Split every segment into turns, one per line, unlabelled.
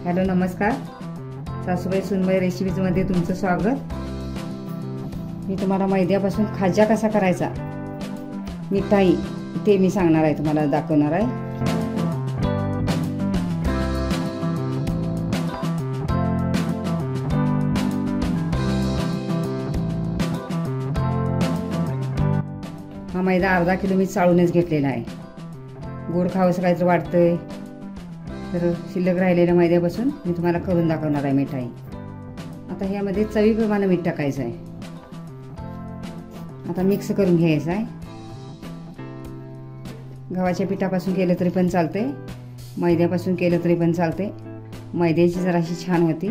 Hello नमस्कार, सासूबाई सुनबाई रेसिपीजमध्ये तुमचं स्वागत। मी तुम्हाला मैद्यापासून खाजा कसा करायचा मिठाई ते मी सांगणार आहे, तुम्हाला दाखवणार आहे। हा मैदा अर्धा किलो मी चाळूनच घेतलेला आहे। गोड खावंसं काहीतरी वाटतंय तर शिल्लक राहिलेल्या मैद्यापासून मी तुम्हाला करून दाखवणार आहे मिठाई। आता ह्यामध्ये चवीप्रमाणे मीठ टाकायचं आहे। आता मिक्स करून घ्यायचं आहे। गव्हाच्या पिठापासून केलं तरी पण चालते, मैद्यापासून केलं तरी पण चालते। मैद्याची जराशी छान होती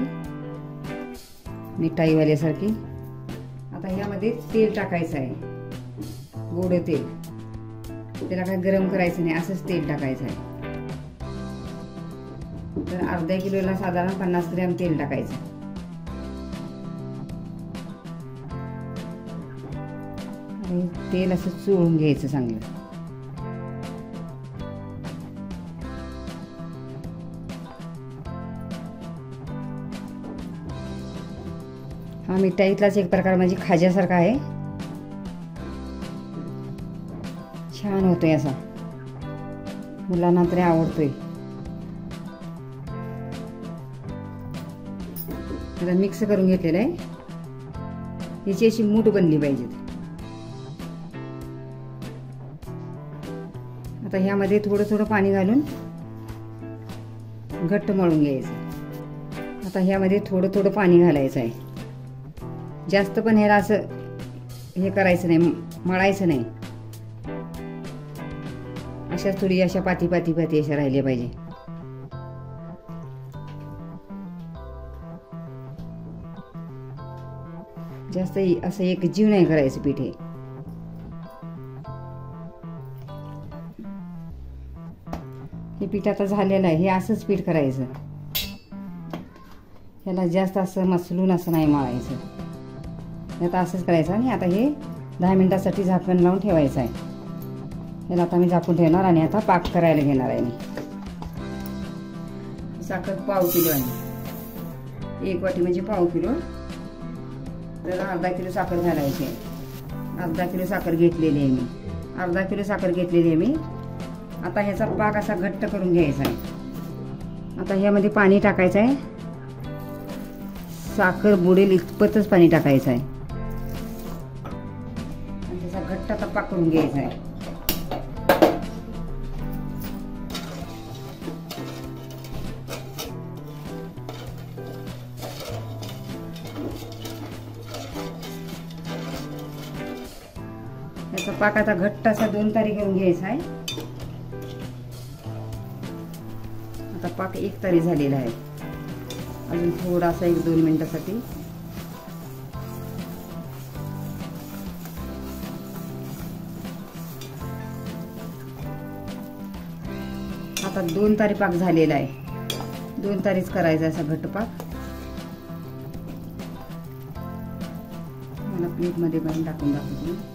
मिठाईवाल्यासारखी। आता ह्यामध्ये तेल टाकायचं आहे, गोड तेल। त्याला काय गरम करायचं नाही, असंच तेल टाकायचं आहे। तर अर्ध्या किलोला साधारण 50 ग्रॅम तेल टाकायचं। आणि तेल असं चोळून घ्यायचं चांगलं। हा मिठाईतलाच एक प्रकार म्हणजे खाज्यासारखा आहे, छान होतोय असा, मुलांना तरी आवडतोय। आता मिक्स करून घेतलेलं आहे। याची अशी मूठ बनली पाहिजे। आता ह्यामध्ये थोडं थोडं पाणी घालून घट्ट मळून घ्यायचं। आता ह्यामध्ये थोडं थोडं पाणी घालायचं आहे, जास्त पण ह्याला असं हे करायचं नाही, मळायचं नाही। अशाच थोडी अशा पाती पाती पाती अशा राहिल्या पाहिजे। जास्त असं एक जीव नाही करायचं पीठ। हे पीठ आता झालेलं आहे, हे असंच पीठ करायचं। ह्याला जास्त असं मसलून असं नाही मळायचं, आता असंच करायचं। आणि आता हे 10 मिनिटासाठी झाकण लावून ठेवायचं आहे। ह्याला आता मी झाकून ठेवणार आणि आता पाक करायला घेणार आहे मी। साखर पाव किलो आहे, 1 वाटी म्हणजे पाव किलो। तर अर्धा किलो साखर घालायची आहे। अर्धा किलो साखर घेतलेली आहे मी, अर्धा किलो साखर घेतलेली आहे मी। आता ह्याचा पाक असा घट्ट करून घ्यायचा आहे। आता ह्यामध्ये पाणी टाकायचं आहे, साखर बुडेल इतपतच पाणी टाकायचं आहे आणि त्याचा घट्ट आता पाक करून घ्यायचा आहे। याचा पाक आता घट्ट असा 2 तारी करून घ्यायचा आहे। आता पाक 1 तारी झालेला आहे, अजून थोडासा 1-2 मिनिटासाठी। आता 2 तारी पाक झालेला आहे, 2 तारीच करायचा असा घट्ट पाक। मला प्लेट मध्ये पण टाकून दाखवतो।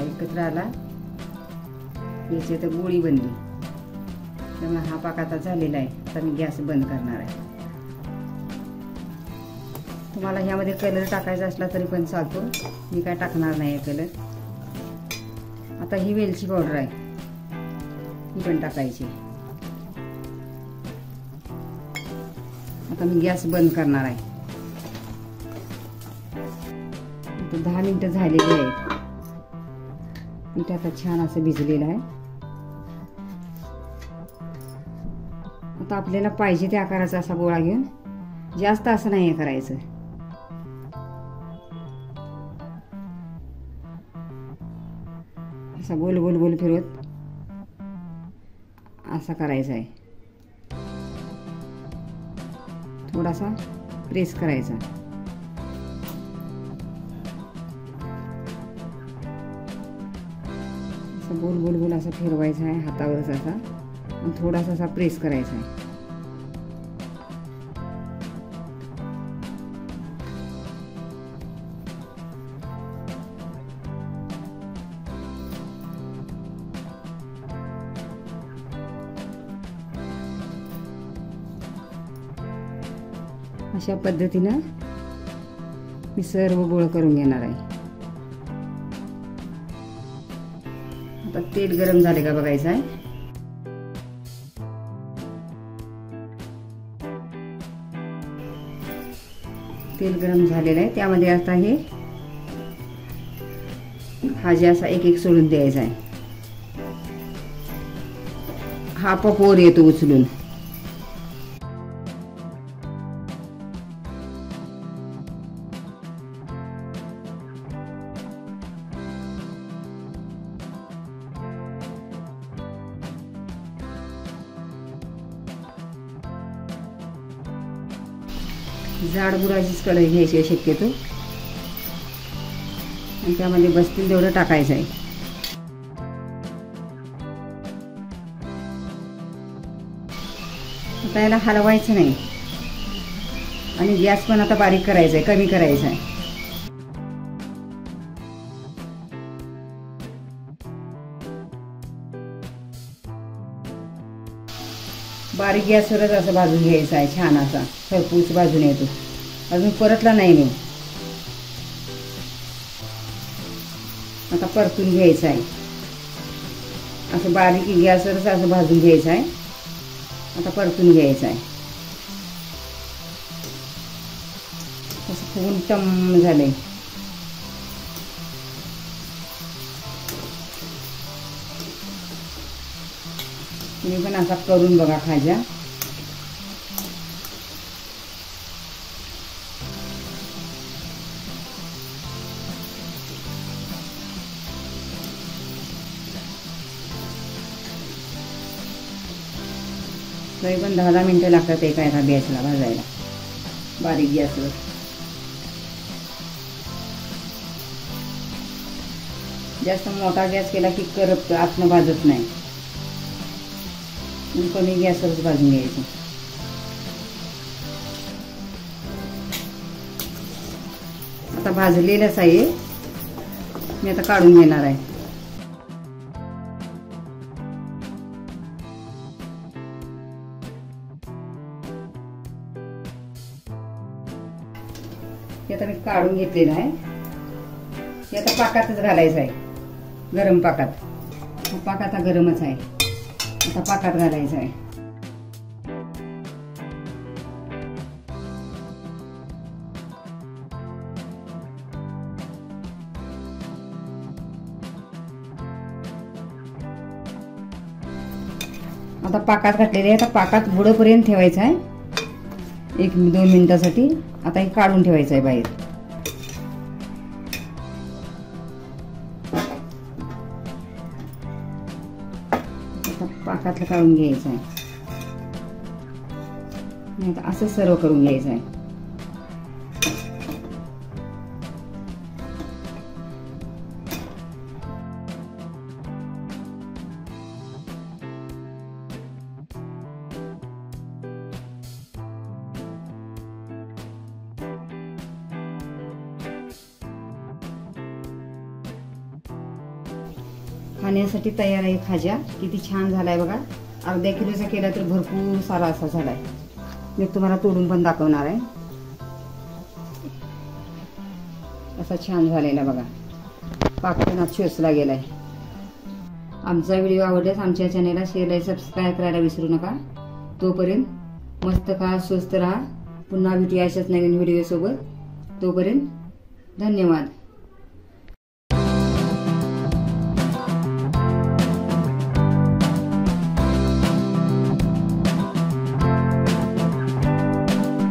एकत्र आला, याची तर गोळी बनली। त्यामुळे हा पाक आता झालेला आहे। आता मी गॅस बंद करणार आहे। तुम्हाला ह्यामध्ये कलर टाकायचा असला तरी पण चालतो, मी काय टाकणार नाही कलर। आता ही वेलची पावडर आहे, ही पण टाकायची। आता मी गॅस बंद करणार आहे। आता 10 मिनिटं झालेली आहेत। पीठ आता छान असं भिजलेलं आहे। आता आपल्याला पाहिजे त्या आकाराचा असा गोळा घेऊन, जास्त असं नाही करायचं, असा गोल गोल गोल फिरवत असा करायचा आहे। थोडासा प्रेस करायचा, गोल गोल गोल असा फिरवायचा आहे हातावरच असा, आणि थोडासा असा प्रेस करायचा आहे। अशा पद्धतीनं मी सर्व गोळ करून घेणार आहे. आता तेल गरम झाले का बघायचं आहे. तेल गरम झालेलं आहे. त्यामध्ये आता हे भाज्या असा एक एक सोडून द्यायचा आहे. हा पपोर येतो उचलून. जाड बुडाचीच कढई घ्यायची आहे शक्यतो आणि त्यामध्ये बसतील तेवढं टाकायचं आहे. आता याला हलवायचं नाही आणि गॅस पण आता बारीक करायचा आहे, कमी करायचा आहे. बारीक गॅसवरच असं भाजून घ्यायचं आहे. छान असा खरपूस भाजून येतो. अजून परतला नाही मी. आता परतून घ्यायचं आहे. असं बारीक गॅसवरच असं भाजून घ्यायचं आहे. आता परतून घ्यायचं आहे. असं फुगून टम झालंय. तुम्ही पण असा करून बघा खाजा. तरी पण 10 मिनिटं लागतात एका गॅसला भाजायला, बारीक गॅसवर. जास्त मोठा गॅस केला की करपतं, आतनं भाजत नाही. कमी गॅसवरच भाजून घ्यायचं. आता भाजलेलंच आहे. मी आता काढून घेणार आहे. हे आता मी काढून घेतलेलं आहे. हे आता पाकातच घालायचं आहे, गरम पाकात. पाक आता गरमच आहे. आता पाकात घालायचं आहे. आता पाकात घातलेले आहे. आता पाकात बुडपर्यंत ठेवायचं आहे 1-2 मिनिटासाठी. आता हे काढून ठेवायचं आहे बाहेर. पाकातलं काढून घ्यायचं आहे. आता असं सर्व करून घ्यायचं आहे. खाण्यासाठी तयार आहे खाजा. किती छान झालाय बघा. अर्ध्या किलोचा केला तर भरपूर सारा असा झालाय. मी तुम्हाला तोडून पण दाखवणार आहे. असा छान झालेला बघा. पाकपणात शोषला गेलाय. आमचा व्हिडिओ आवडल्यास आमच्या चॅनेलला शेअर आणि सबस्क्राईब करायला विसरू नका. तोपर्यंत मस्त खा, स्वस्त राहा. पुन्हा भेटूया अशाच नवीन व्हिडिओ सोबत. तोपर्यंत धन्यवाद.